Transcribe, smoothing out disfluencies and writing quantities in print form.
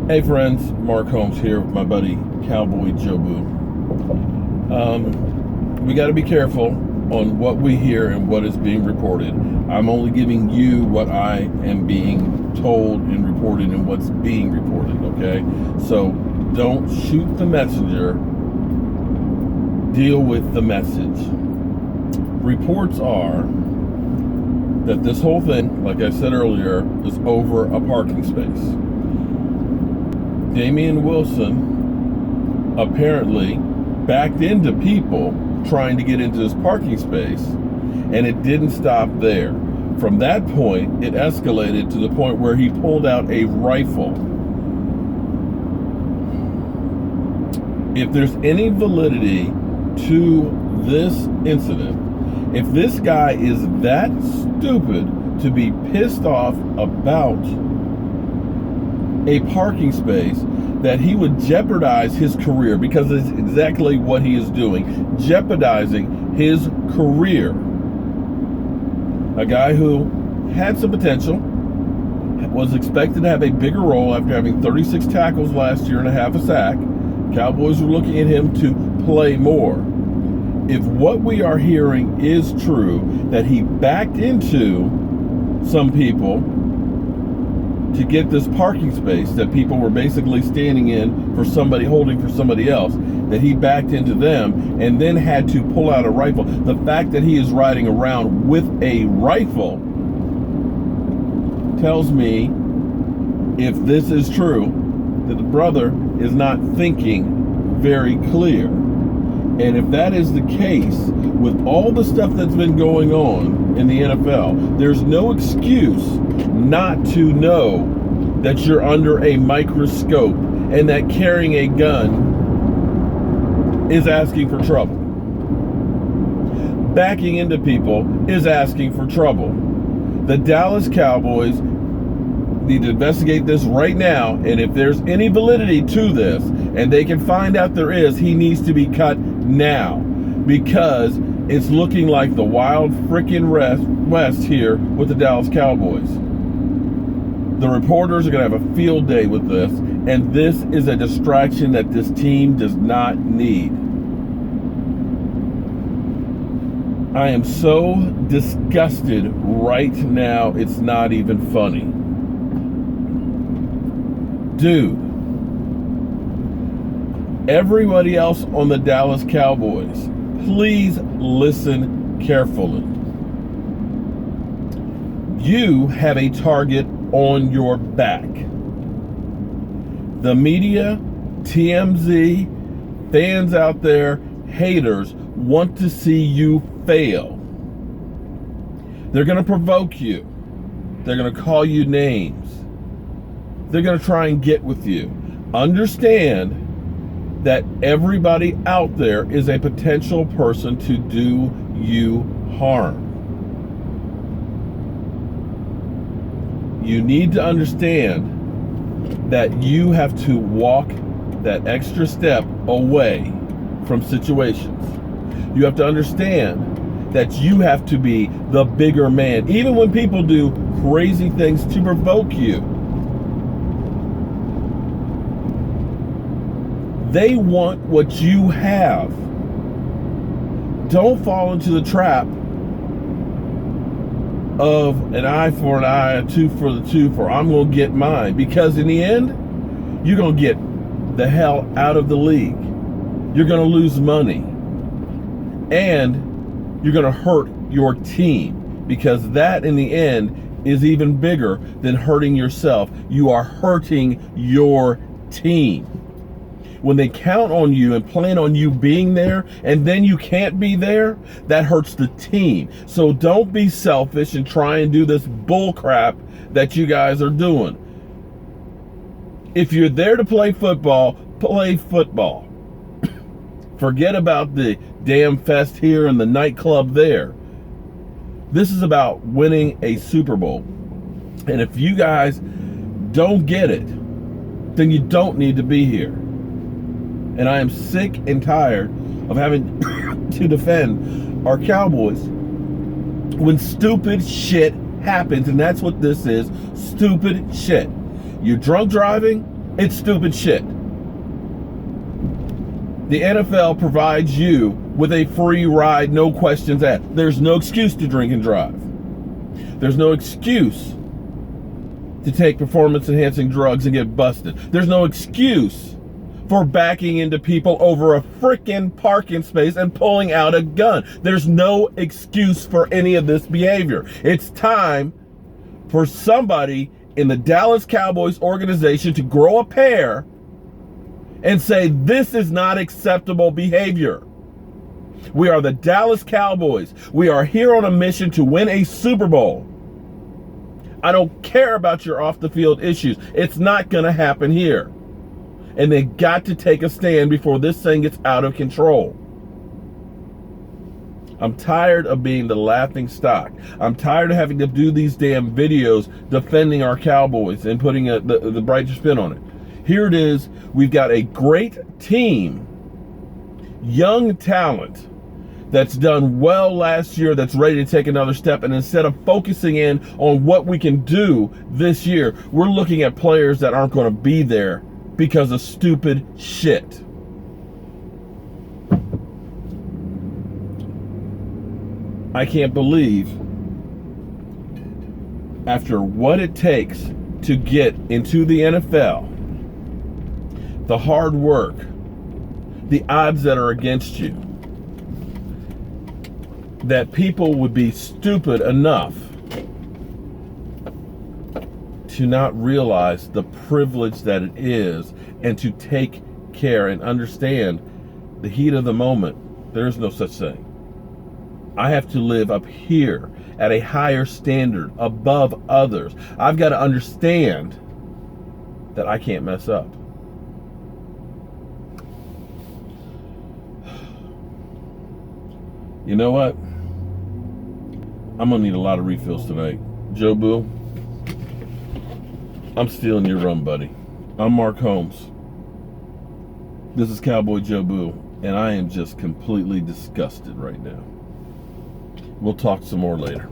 Hey friends, Mark Holmes here with my buddy Cowboy Jobu. We got to be careful on what we hear and what is being reported. I'm only giving you what I am being told and reported and what's being reported, okay? So don't shoot the messenger, deal with the message. Reports are that this whole thing, like I said earlier, is over a parking space. Damien Wilson apparently backed into people trying to get into this parking space, and it didn't stop there. From that point, it escalated to the point where he pulled out a rifle. If there's any validity to this incident, if this guy is that stupid to be pissed off about a parking space, that he would jeopardize his career, because it's exactly what he is doing, jeopardizing his career. A guy who had some potential, was expected to have a bigger role after having 36 tackles last year and a half a sack. Cowboys were looking at him to play more. If what we are hearing is true, that he backed into some people to get this parking space that people were basically standing in for somebody, holding for somebody else, that he backed into them and then had to pull out a rifle. The fact that he is riding around with a rifle tells me, if this is true, that the brother is not thinking very clear. And if that is the case, with all the stuff that's been going on in the NFL, there's no excuse not to know that you're under a microscope and that carrying a gun is asking for trouble. Backing into people is asking for trouble. The Dallas Cowboys need to investigate this right now, and if there's any validity to this, and they can find out there is, he needs to be cut now, because it's looking like the wild frickin' west here with the Dallas Cowboys. The reporters are going to have a field day with this, and this is a distraction that this team does not need. I am so disgusted right now, it's not even funny. Dude, everybody else on the Dallas Cowboys, please listen carefully. You have a target on your back. The media, TMZ, fans out there, haters want to see you fail. They're going to provoke you. They're going to call you names. They're going to try and get with you. Understand that everybody out there is a potential person to do you harm. You need to understand that you have to walk that extra step away from situations. You have to understand that you have to be the bigger man, even when people do crazy things to provoke you. They want what you have. Don't fall into the trap of an eye for an eye, a tooth for the tooth, or I'm going to get mine. Because in the end, you're going to get the hell out of the league. You're going to lose money. And you're going to hurt your team. Because that, in the end, is even bigger than hurting yourself. You are hurting your team. When they count on you and plan on you being there, and then you can't be there, that hurts the team. So don't be selfish and try and do this bull crap that you guys are doing. If you're there to play football, play football. Forget about the damn fest here and the nightclub there. This is about winning a Super Bowl. And if you guys don't get it, then you don't need to be here. And I am sick and tired of having to defend our Cowboys when stupid shit happens. And that's what this is, stupid shit. You're drunk driving, It's stupid shit. The NFL provides you with a free ride, no questions asked. There's no excuse to drink and drive. There's no excuse to take performance-enhancing drugs and get busted. There's no excuse for backing into people over a frickin' parking space and pulling out a gun. There's no excuse for any of this behavior. It's time for somebody in the Dallas Cowboys organization to grow a pair and say, this is not acceptable behavior. We are the Dallas Cowboys. We are here on a mission to win a Super Bowl. I don't care about your off-the-field issues. It's not going to happen here. And they got to take a stand before this thing gets out of control. I'm tired of being the laughing stock. I'm tired of having to do these damn videos defending our Cowboys and putting the brighter spin on it. Here it is. We've got a great team, young talent that's done well last year, that's ready to take another step. And instead of focusing in on what we can do this year, we're looking at players that aren't going to be there because of stupid shit. I can't believe, after what it takes to get into the NFL, the hard work, the odds that are against you, that people would be stupid enough to not realize the privilege that it is and to take care and understand the heat of the moment. There is no such thing. I have to live up here at a higher standard above others. I've got to understand that I can't mess up. You know what? I'm going to need a lot of refills tonight. Joe Boo, I'm stealing your rum, buddy. I'm Mark Holmes. This is Cowboy Joe Boo, and I am just completely disgusted right now. We'll talk some more later.